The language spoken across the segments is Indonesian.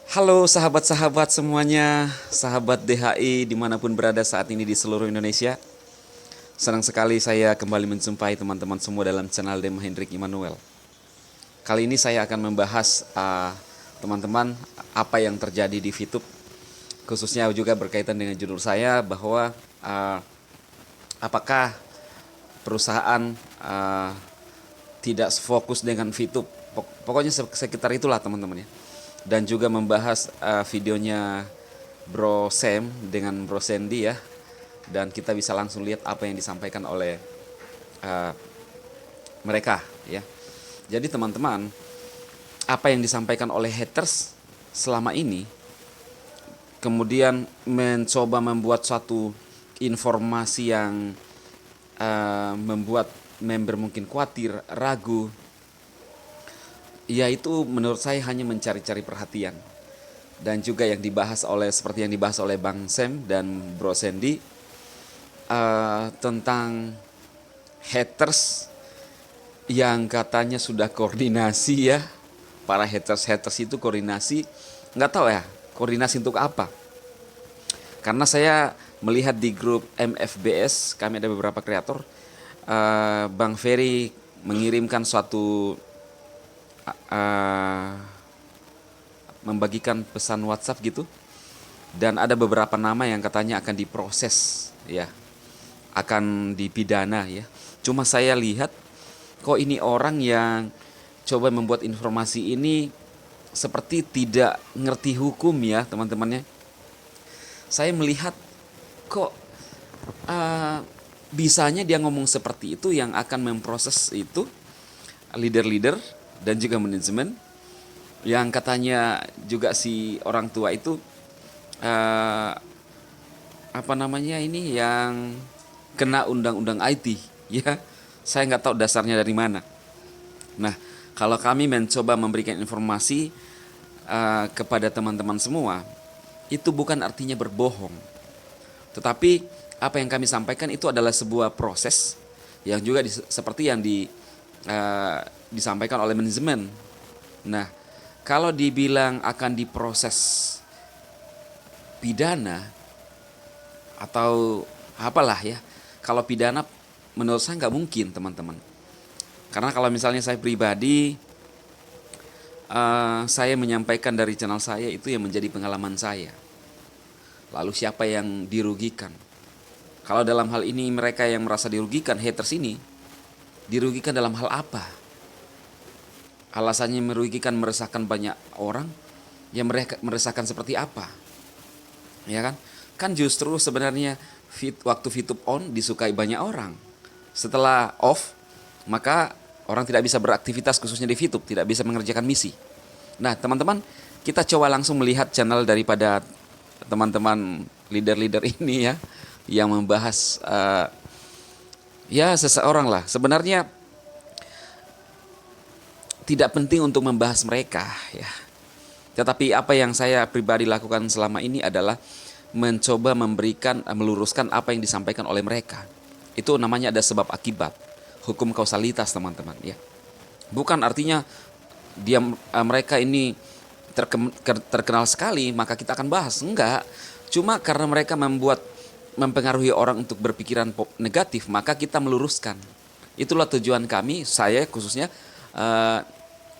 Halo sahabat-sahabat semuanya, sahabat DHI dimanapun berada saat ini di seluruh Indonesia. Senang sekali saya kembali menjumpai teman-teman semua dalam channel Dem Hendrik Immanuel. Kali ini saya akan membahas teman-teman apa yang terjadi di VTube. Khususnya juga berkaitan dengan judul saya bahwa apakah perusahaan tidak fokus dengan VTube. Pokoknya sekitar itulah teman-teman ya. Dan juga membahas videonya Bro Sam dengan Bro Sandy ya. Dan kita bisa langsung lihat apa yang disampaikan oleh mereka ya. Jadi teman-teman, apa yang disampaikan oleh haters selama ini, kemudian mencoba membuat suatu informasi yang membuat member mungkin khawatir, ragu, yaitu menurut saya hanya mencari-cari perhatian. Dan juga yang dibahas oleh, seperti yang dibahas oleh Bang Sam dan Bro Sandy, tentang haters yang katanya sudah koordinasi ya. Para haters itu koordinasi, nggak tahu ya koordinasi untuk apa. Karena saya melihat di grup MFBS, kami ada beberapa kreator, Bang Ferry mengirimkan suatu membagikan pesan WhatsApp gitu, dan ada beberapa nama yang katanya akan diproses ya, akan dipidana ya. Cuma saya lihat kok ini orang yang coba membuat informasi ini seperti tidak ngerti hukum ya teman-temannya. Saya melihat kok bisanya dia ngomong seperti itu, yang akan memproses itu leader-leader dan juga manajemen, yang katanya juga si orang tua itu apa namanya ini, yang kena undang-undang IT ya. Saya nggak tahu dasarnya dari mana. Nah, kalau kami mencoba memberikan informasi kepada teman-teman semua, itu bukan artinya berbohong, tetapi apa yang kami sampaikan itu adalah sebuah proses yang juga seperti yang disampaikan oleh manajemen. Nah, kalau dibilang akan diproses pidana atau apalah ya, kalau pidana menurut saya nggak mungkin teman-teman. Karena kalau misalnya saya pribadi, saya menyampaikan dari channel saya itu yang menjadi pengalaman saya. Lalu siapa yang dirugikan? Kalau dalam hal ini mereka yang merasa dirugikan, haters ini dirugikan dalam hal apa? Alasannya merugikan, meresahkan banyak orang, ya mereka meresahkan seperti apa? Ya kan? Kan justru sebenarnya waktu VTube on disukai banyak orang. Setelah off, maka orang tidak bisa beraktivitas, khususnya di VTube, tidak bisa mengerjakan misi. Nah, teman-teman, kita coba langsung melihat channel daripada teman-teman leader-leader ini ya, yang membahas ya seseorang lah. Sebenarnya tidak penting untuk membahas mereka ya. Tetapi apa yang saya pribadi lakukan selama ini adalah mencoba meluruskan apa yang disampaikan oleh mereka. Itu namanya ada sebab akibat, hukum kausalitas teman-teman ya. Bukan artinya mereka ini terkenal sekali maka kita akan bahas, enggak. Cuma karena mereka mempengaruhi orang untuk berpikiran negatif, maka kita meluruskan. Itulah tujuan kami, saya khususnya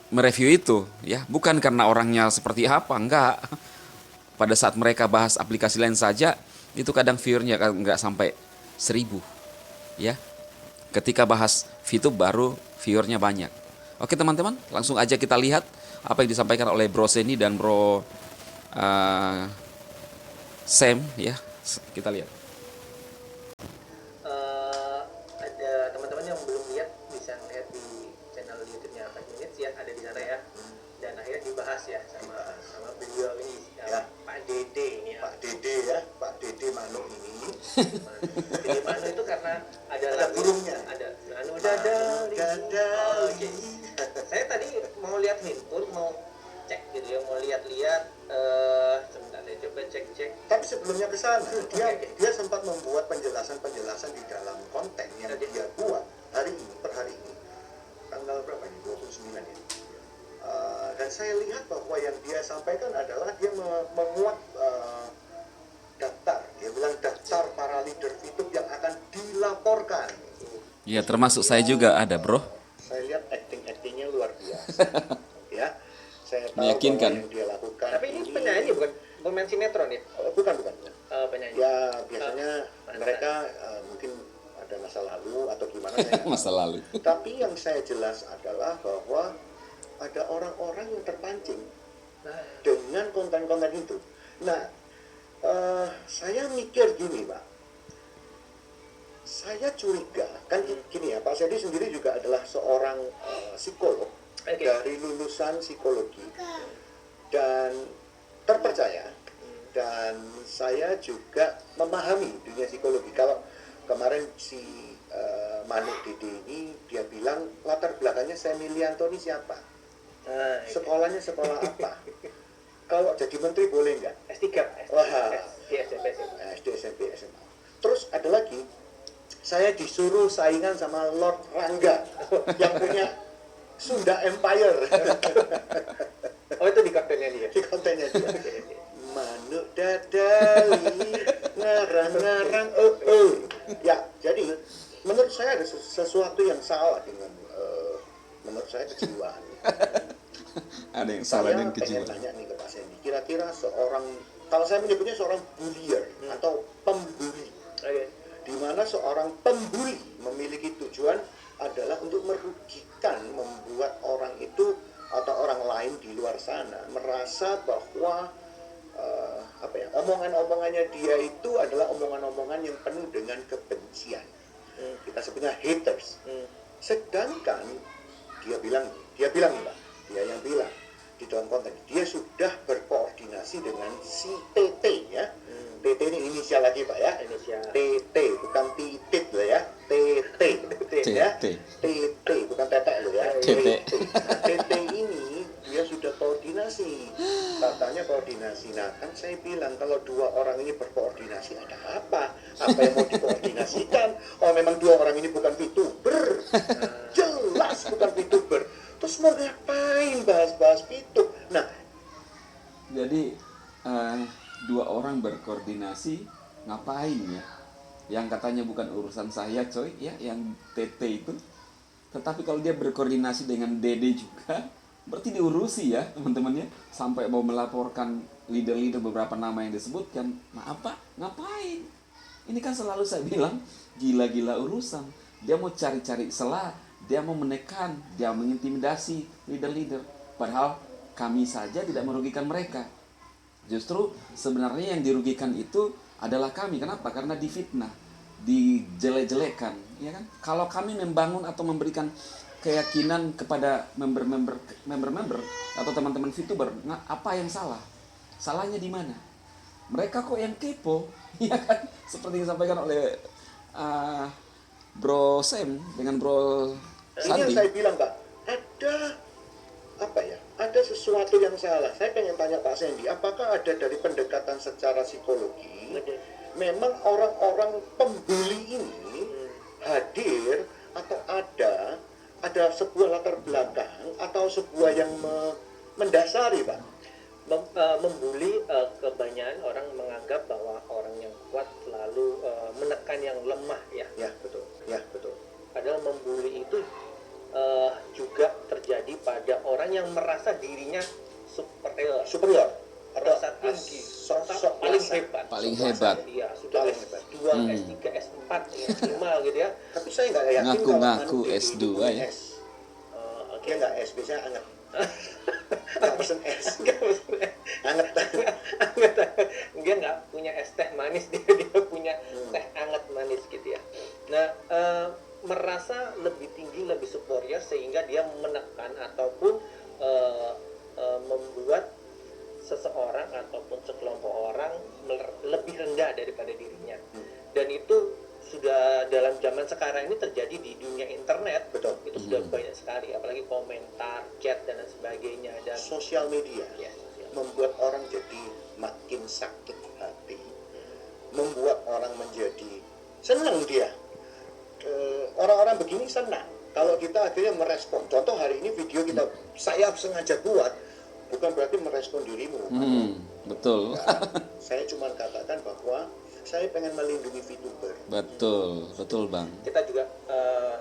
mereview itu ya, bukan karena orangnya seperti apa, enggak. Pada saat mereka bahas aplikasi lain saja, itu kadang viewernya enggak sampai 1000 ya. Ketika bahas VTube baru viewernya banyak. Oke teman-teman, langsung aja kita lihat apa yang disampaikan oleh Bro Seni dan Bro Sam ya. Kita lihat. Ada teman-teman yang belum lihat, bisa lihat di channel YouTube-nya 5 Minutes ya, ada di sana ya. Dan akhirnya dibahas ya sama beliau ini ya, Pak Dede ini ya. Pak Dede ya, Pak Dede Manuk ini. Dede Mano itu karena ada burungnya. Ada Manu Dadali. Dadali. Oke. Saya tadi mau lihat handphone, mau cek gitu ya, mau lihat-lihat. Sebentar saya coba cek. Tapi sebelumnya ke sana, Oke. dia sempat membuat penjelasan di dalam konten yang dia buat hari ini, per hari ini. Tanggal berapa ini? 29 ya. Dan Dan saya lihat bahwa yang dia sampaikan adalah dia menguat daftar. Dia bilang daftar para leader VTube yang akan dilaporkan. Ya, termasuk saya juga ada, bro. Saya lihat actingnya luar biasa. Ya, saya tahu Meyakinkan. bahwa yang dia lakukan. Tapi ini penyanyi bukan pemain sinetron ya? Bukan. Penyanyi. Ya biasanya mereka mungkin ada masa lalu atau gimana saya nggak Masa tahu. lalu. Tapi yang saya jelas adalah bahwa ada orang-orang yang terpancing dengan konten-konten itu. Nah, saya mikir gini, Pak. Saya curiga, kan gini ya, Pak Sedi sendiri juga adalah seorang psikolog dari lulusan psikologi dan terpercaya. Dan saya juga memahami dunia psikologi. Kalau kemarin si Manuk Dede ini dia bilang latar belakangnya Semilianto ini siapa? Sekolahnya sekolah apa? Kalau jadi menteri boleh nggak? S3. Wah. SD, SMP, SMA. SD, SMP, SMA. Terus ada lagi, saya disuruh saingan sama Lord Rangga yang punya Sunda Empire. Oh, itu di kontennya dia. Di kontennya dia. Manuk dadali ngarang-ngarang ya, jadi menurut saya ada sesuatu yang salah dengan menurut saya kejiwaan. Ada yang salah dengan Saya pengen kejiwaan. tanya nih ke Pak Sandy, kira-kira seorang, kalau saya menyebutnya seorang bullier atau pembuli, di mana seorang pembuli memiliki tujuan adalah untuk merugikan, membuat orang itu atau orang lain di luar sana merasa bahwa omongan-omongannya dia itu adalah omongan-omongan yang penuh dengan kebencian. Kita sebutnya haters. Sedangkan dia bilang Mbak, dia yang bilang di dalam konten, dia sudah berkoordinasi dengan si TT ya. TT ini inisial lagi Pak ya. Inisial. TT bukan titit loh ya. TT ya. TT bukan tetek loh ya. TT. Nah, TT ini dia sudah koordinasi, katanya koordinasi. Nah kan saya bilang kalau dua orang ini berkoordinasi ada apa yang mau dikoordinasikan? Oh memang dua orang ini bukan VTuber, jelas bukan VTuber. Terus mau ngapain bahas-bahas VTube? Nah Jadi dua orang berkoordinasi ngapain ya? Yang katanya bukan urusan saya, coy, ya, yang TT itu. Tetapi kalau dia berkoordinasi dengan Dede juga, berarti diurusi ya, teman-teman ya. Sampai mau melaporkan leader-leader beberapa nama yang disebutkan. Nah, apa? Ngapain? Ini kan selalu saya bilang, gila-gila urusan. Dia mau cari-cari celah, dia mau menekan, dia mengintimidasi leader-leader. Padahal kami saja tidak merugikan mereka. Justru sebenarnya yang dirugikan itu adalah kami. Kenapa? Karena difitnah, dijelek-jelekan, ya kan? Kalau kami membangun atau memberikan keyakinan kepada member-member atau teman-teman VTuber, nah, apa yang salah? Salahnya di mana? Mereka kok yang kepo, ya kan? Seperti yang disampaikan oleh Bro Sam dengan Bro ini yang Sandi. saya bilang Pak, ada sesuatu yang salah. Saya pengen tanya Pak Sandy, apakah ada dari pendekatan secara psikologi, memang orang-orang pembuli ini hadir atau ada sebuah latar belakang atau sebuah yang mendasari Pak? Membuli, kebanyakan orang menganggap bahwa orang yang kuat selalu menekan yang lemah ya. Ya betul. Padahal membuli itu juga terjadi pada orang yang merasa dirinya superior Atau merasa tinggi, merasa paling hebat. Paling hebat. Iya, sudah Paling S2, hebat. S3, S4, S5 gitu ya. Tapi saya nggak yakin Ngaku-ngaku kalau Anu S2 itu punya ya. S. Oke. Dia nggak S, biasanya anget. Nggak pesen S. Anget. Dia nggak punya es teh manis, dia punya teh anget manis gitu ya. Nah, merasa lebih tinggi, lebih superior sehingga dia menekan ataupun membuat seseorang ataupun sekelompok orang lebih rendah daripada dirinya. Dan itu sudah dalam zaman sekarang ini terjadi di dunia internet. Betul. Itu sudah banyak sekali, apalagi komentar, chat dan lain sebagainya. Dan Sosial media ya, membuat orang jadi makin sakit hati, membuat orang menjadi senang dia. Orang-orang begini senang kalau kita akhirnya merespon. Contoh hari ini video kita saya sengaja buat bukan berarti merespon dirimu. Betul. Ya, saya cuma katakan bahwa saya pengen melindungi VTuber. Betul Bang. Kita juga,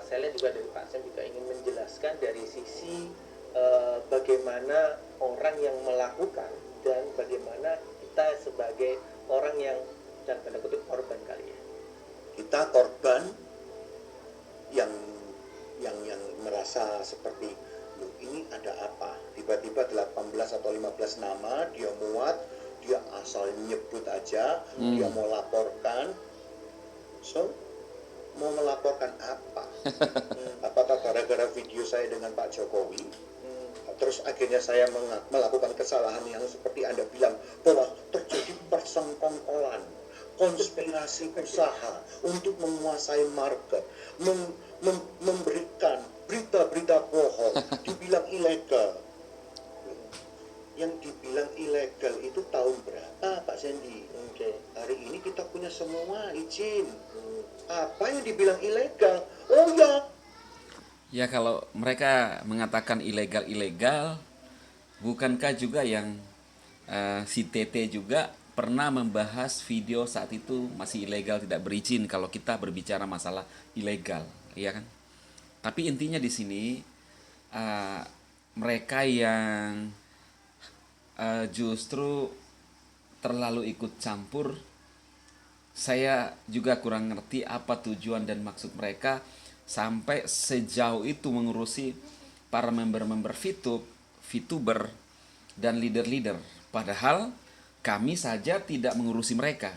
saya lihat juga dari Pak Sam juga ingin menjelaskan dari sisi bagaimana orang yang melakukan dan bagaimana kita sebagai orang yang dan tanda kutip korban kali ya. Kita korban yang merasa seperti, loh ini ada apa? Tiba-tiba 18 atau 15 nama dia muat, dia asal nyebut aja, dia mau laporkan. So, mau melaporkan apa? Apakah gara-gara video saya dengan Pak Jokowi? Terus akhirnya saya melakukan kesalahan yang seperti Anda bilang, bahwa terjadi persengkongkolan, konspirasi usaha untuk menguasai market, memberikan berita-berita bohong, dibilang ilegal. Yang dibilang ilegal itu tahun berapa, Pak Sandy? Hari ini kita punya semua izin. Apa yang dibilang ilegal? Oh ya. Ya kalau mereka mengatakan ilegal, bukankah juga yang si TT juga pernah membahas video saat itu masih ilegal, tidak berizin kalau kita berbicara masalah ilegal, iya kan? Tapi intinya di sini mereka yang justru terlalu ikut campur, saya juga kurang ngerti apa tujuan dan maksud mereka sampai sejauh itu mengurusi para member-member VTuber dan leader-leader. Padahal kami saja tidak mengurusi mereka.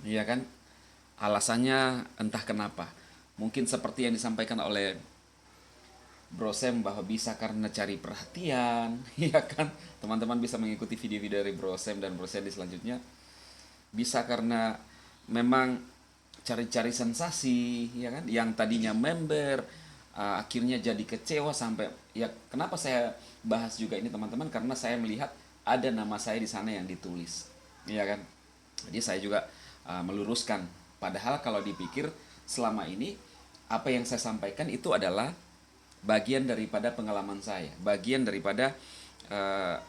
Iya kan? Alasannya entah kenapa. Mungkin seperti yang disampaikan oleh Bro Sam bahwa bisa karena cari perhatian, ya kan? Teman-teman bisa mengikuti video-video dari Bro Sam dan Bro Sandy selanjutnya. Bisa karena memang cari-cari sensasi, ya kan? Yang tadinya member akhirnya jadi kecewa sampai ya kenapa saya bahas juga ini teman-teman karena saya melihat ada nama saya di sana yang ditulis, ya kan? Jadi saya juga meluruskan. Padahal kalau dipikir selama ini apa yang saya sampaikan itu adalah bagian daripada pengalaman saya, bagian daripada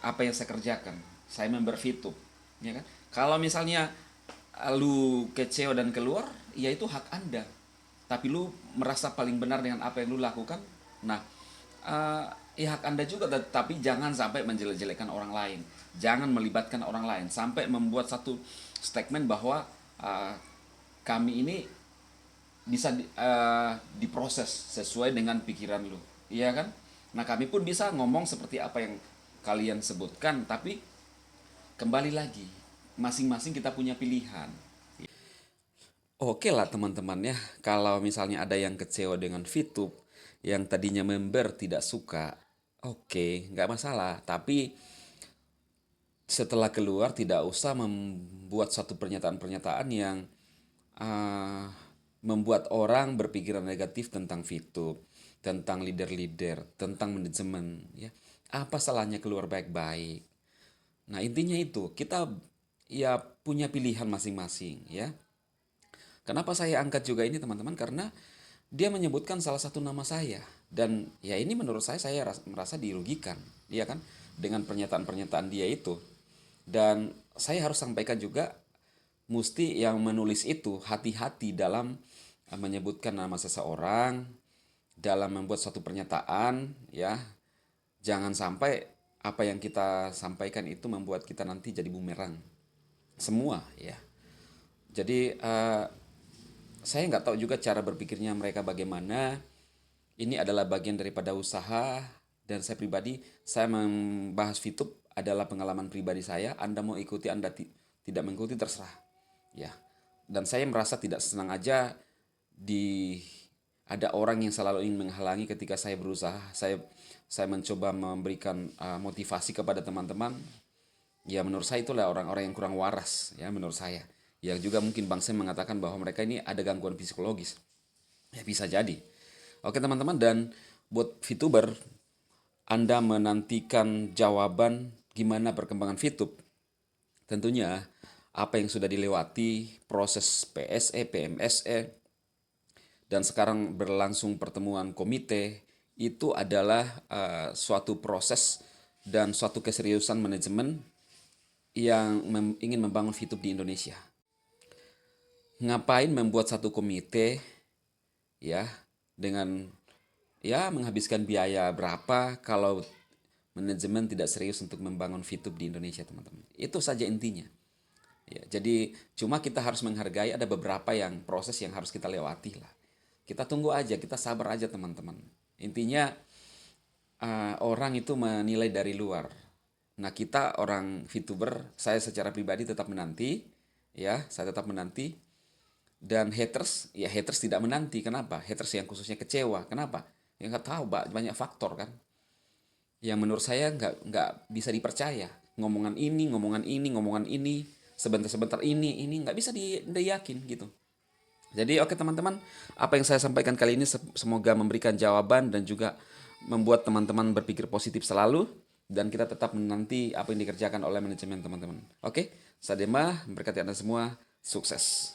apa yang saya kerjakan. Saya member VTube, ya kan? Kalau misalnya lu kecewa dan keluar, ya itu hak Anda. Tapi lu merasa paling benar dengan apa yang lu lakukan, nah ya hak Anda juga. Tapi jangan sampai menjelek-jelekan orang lain, jangan melibatkan orang lain, sampai membuat satu statement bahwa kami ini bisa diproses sesuai dengan pikiran lu, iya kan? Nah kami pun bisa ngomong seperti apa yang kalian sebutkan, tapi kembali lagi masing-masing kita punya pilihan. Oke lah teman-teman ya, kalau misalnya ada yang kecewa dengan VTube, yang tadinya member tidak suka, oke, nggak masalah. Tapi setelah keluar tidak usah membuat satu pernyataan-pernyataan yang membuat orang berpikiran negatif tentang VTube, tentang leader-leader, tentang manajemen. Ya, apa salahnya keluar baik-baik? Nah intinya itu kita ya punya pilihan masing-masing ya. Kenapa saya angkat juga ini teman-teman? Karena dia menyebutkan salah satu nama saya. Dan ya ini menurut saya merasa dirugikan. Iya kan? Dengan pernyataan-pernyataan dia itu. Dan saya harus sampaikan juga, mesti yang menulis itu hati-hati dalam menyebutkan nama seseorang, dalam membuat suatu pernyataan ya. Jangan sampai apa yang kita sampaikan itu membuat kita nanti jadi bumerang. Semua ya. Jadi saya nggak tahu juga cara berpikirnya mereka bagaimana. Ini adalah bagian daripada usaha dan saya pribadi, saya membahas VTube adalah pengalaman pribadi saya. Anda mau ikuti, Anda tidak mengikuti terserah. Ya. Dan saya merasa tidak senang aja ada orang yang selalu ingin menghalangi ketika saya berusaha. Saya mencoba memberikan motivasi kepada teman-teman. Ya menurut saya itulah orang-orang yang kurang waras ya menurut saya. Yang juga mungkin Bang Sam mengatakan bahwa mereka ini ada gangguan psikologis. Ya bisa jadi. Oke teman-teman, dan buat VTuber, Anda menantikan jawaban gimana perkembangan VTube. Tentunya apa yang sudah dilewati proses PSE, PMSE, dan sekarang berlangsung pertemuan komite, itu adalah suatu proses dan suatu keseriusan manajemen yang ingin membangun Fitup di Indonesia. Ngapain membuat satu komite ya dengan menghabiskan biaya berapa kalau manajemen tidak serius untuk membangun Fitup di Indonesia, teman-teman. Itu saja intinya. Ya, jadi cuma kita harus menghargai ada beberapa yang proses yang harus kita lewati lah. Kita tunggu aja, kita sabar aja teman-teman. Intinya orang itu menilai dari luar. Nah kita orang VTuber, saya secara pribadi tetap menanti, ya saya tetap menanti. Dan haters tidak menanti. Kenapa? Haters yang khususnya kecewa. Kenapa? Ya nggak tahu, banyak faktor kan. Yang menurut saya nggak bisa dipercaya. Ngomongan ini, sebentar-sebentar ini nggak bisa diyakin gitu. Jadi oke teman-teman, apa yang saya sampaikan kali ini semoga memberikan jawaban dan juga membuat teman-teman berpikir positif selalu. Dan kita tetap menanti apa yang dikerjakan oleh manajemen teman-teman. Oke, Sadema memberkati Anda semua, sukses.